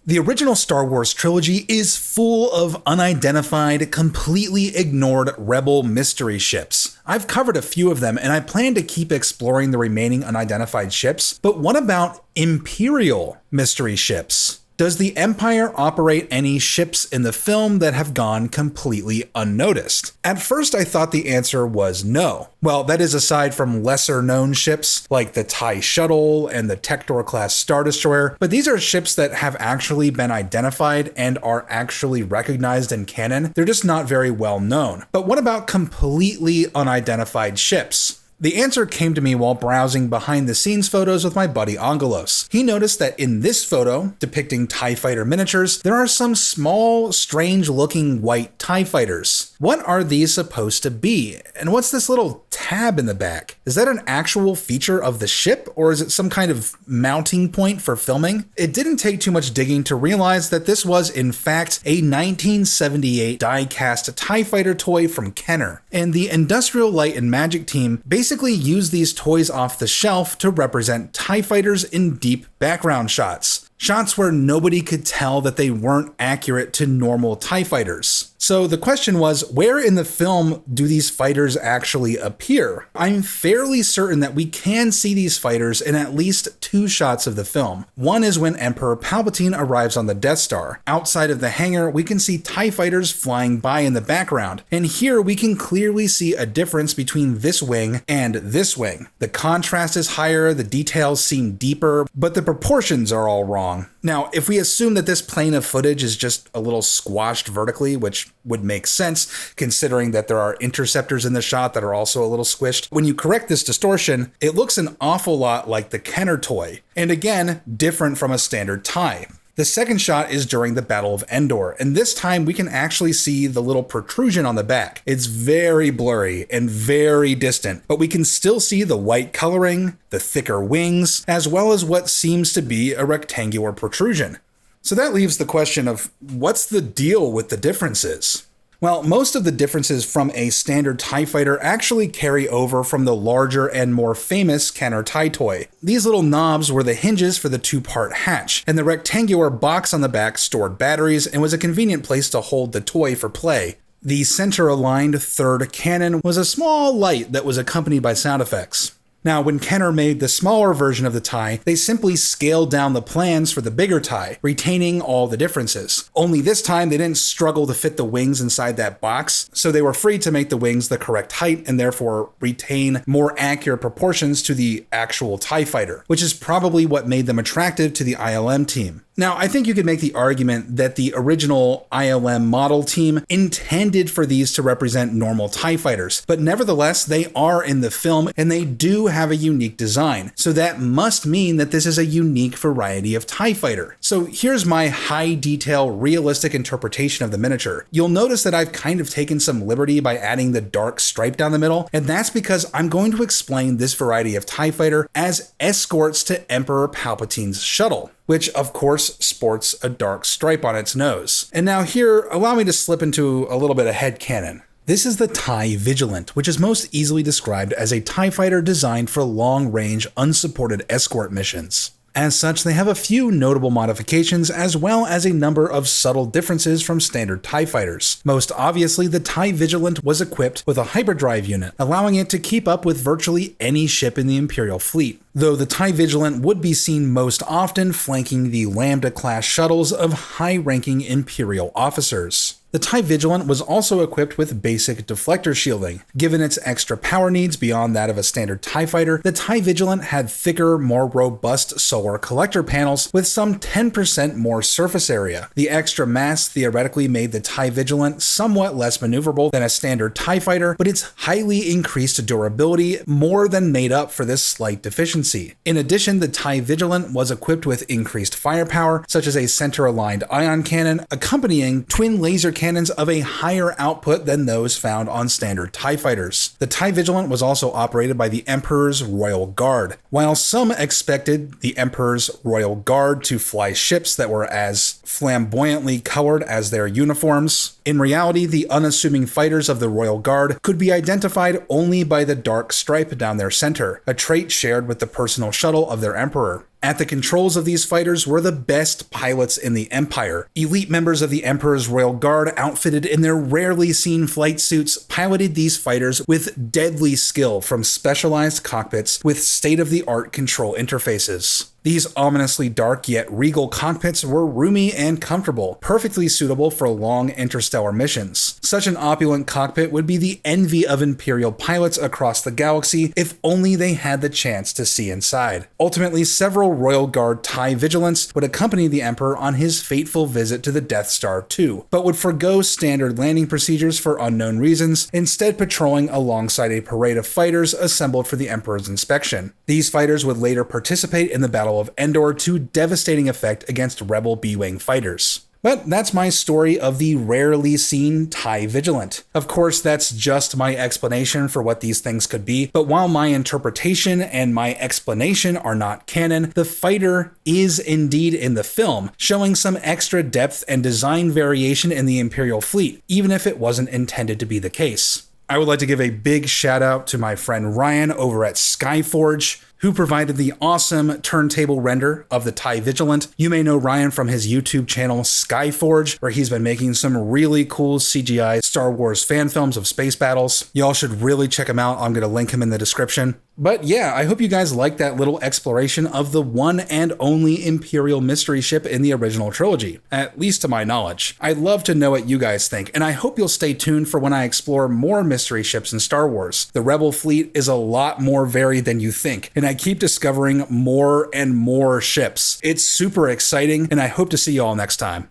The original Star Wars trilogy is full of unidentified, completely ignored rebel mystery ships. I've covered a few of them, and I plan to keep exploring the remaining unidentified ships, but what about Imperial mystery ships? Does the Empire operate any ships in the film that have gone completely unnoticed? At first, I thought the answer was no. Well, that is aside from lesser-known ships like the TIE Shuttle and the Tector-class Star Destroyer, but these are ships that have actually been identified and are actually recognized in canon. They're just not very well known. But what about completely unidentified ships? The answer came to me while browsing behind-the-scenes photos with my buddy Angelos. He noticed that in this photo, depicting TIE Fighter miniatures, there are some small, strange-looking white TIE Fighters. What are these supposed to be? And what's this little tab in the back? Is that an actual feature of the ship, or is it some kind of mounting point for filming? It didn't take too much digging to realize that this was, in fact, a 1978 die-cast TIE Fighter toy from Kenner. And the Industrial Light and Magic team basically used these toys off the shelf to represent TIE Fighters in deep background shots. Shots where nobody could tell that they weren't accurate to normal TIE Fighters. So the question was, where in the film do these fighters actually appear? I'm fairly certain that we can see these fighters in at least two shots of the film. One is when Emperor Palpatine arrives on the Death Star. Outside of the hangar, we can see TIE Fighters flying by in the background. And here we can clearly see a difference between this wing and this wing. The contrast is higher, the details seem deeper, but the proportions are all wrong. Now, if we assume that this plane of footage is just a little squashed vertically, which would make sense considering that there are interceptors in the shot that are also a little squished, when you correct this distortion, it looks an awful lot like the Kenner toy, and again, different from a standard TIE. The second shot is during the Battle of Endor, and this time we can actually see the little protrusion on the back. It's very blurry and very distant, but we can still see the white coloring, the thicker wings, as well as what seems to be a rectangular protrusion. So that leaves the question of, what's the deal with the differences? Well, most of the differences from a standard TIE Fighter actually carry over from the larger and more famous Kenner TIE toy. These little knobs were the hinges for the two-part hatch, and the rectangular box on the back stored batteries and was a convenient place to hold the toy for play. The center-aligned third cannon was a small light that was accompanied by sound effects. Now, when Kenner made the smaller version of the TIE, they simply scaled down the plans for the bigger TIE, retaining all the differences. Only this time, they didn't struggle to fit the wings inside that box, so they were free to make the wings the correct height and therefore retain more accurate proportions to the actual TIE Fighter, which is probably what made them attractive to the ILM team. Now, I think you could make the argument that the original ILM model team intended for these to represent normal TIE Fighters, but nevertheless, they are in the film and they do have a unique design. So that must mean that this is a unique variety of TIE Fighter. So here's my high detail, realistic interpretation of the miniature. You'll notice that I've kind of taken some liberty by adding the dark stripe down the middle, and that's because I'm going to explain this variety of TIE Fighter as escorts to Emperor Palpatine's shuttle, which of course sports a dark stripe on its nose. And now here, allow me to slip into a little bit of headcanon. This is the TIE Vigilant, which is most easily described as a TIE Fighter designed for long-range, unsupported escort missions. As such, they have a few notable modifications as well as a number of subtle differences from standard TIE Fighters. Most obviously, the TIE Vigilant was equipped with a hyperdrive unit, allowing it to keep up with virtually any ship in the Imperial fleet, though the TIE Vigilant would be seen most often flanking the Lambda-class shuttles of high-ranking Imperial officers. The TIE Vigilant was also equipped with basic deflector shielding. Given its extra power needs beyond that of a standard TIE Fighter, the TIE Vigilant had thicker, more robust solar collector panels with some 10% more surface area. The extra mass theoretically made the TIE Vigilant somewhat less maneuverable than a standard TIE Fighter, but its highly increased durability more than made up for this slight deficiency. In addition, the TIE Vigilant was equipped with increased firepower, such as a center-aligned ion cannon, accompanying twin laser cannons of a higher output than those found on standard TIE Fighters. The TIE Vigilant was also operated by the Emperor's Royal Guard. While some expected the Emperor's Royal Guard to fly ships that were as flamboyantly colored as their uniforms, in reality, the unassuming fighters of the Royal Guard could be identified only by the dark stripe down their center, a trait shared with the personal shuttle of their Emperor. At the controls of these fighters were the best pilots in the Empire. Elite members of the Emperor's Royal Guard, outfitted in their rarely seen flight suits, piloted these fighters with deadly skill from specialized cockpits with state-of-the-art control interfaces. These ominously dark yet regal cockpits were roomy and comfortable, perfectly suitable for long interstellar missions. Such an opulent cockpit would be the envy of Imperial pilots across the galaxy if only they had the chance to see inside. Ultimately, several Royal Guard TIE Vigilants would accompany the Emperor on his fateful visit to the Death Star 2, but would forgo standard landing procedures for unknown reasons, instead patrolling alongside a parade of fighters assembled for the Emperor's inspection. These fighters would later participate in the Battle of Endor to devastating effect against Rebel B-Wing fighters. But that's my story of the rarely seen TIE Vigilant. Of course, that's just my explanation for what these things could be, but while my interpretation and my explanation are not canon, the fighter is indeed in the film, showing some extra depth and design variation in the Imperial fleet, even if it wasn't intended to be the case. I would like to give a big shout out to my friend Ryan over at SkyForge, who provided the awesome turntable render of the TIE Vigilant. You may know Ryan from his YouTube channel SkyForge, where he's been making some really cool CGI Star Wars fan films of space battles. Y'all should really check him out. I'm going to link him in the description. But yeah, I hope you guys liked that little exploration of the one and only Imperial mystery ship in the original trilogy, at least to my knowledge. I'd love to know what you guys think, and I hope you'll stay tuned for when I explore more mystery ships in Star Wars. The Rebel fleet is a lot more varied than you think, and I keep discovering more and more ships. It's super exciting, and I hope to see you all next time.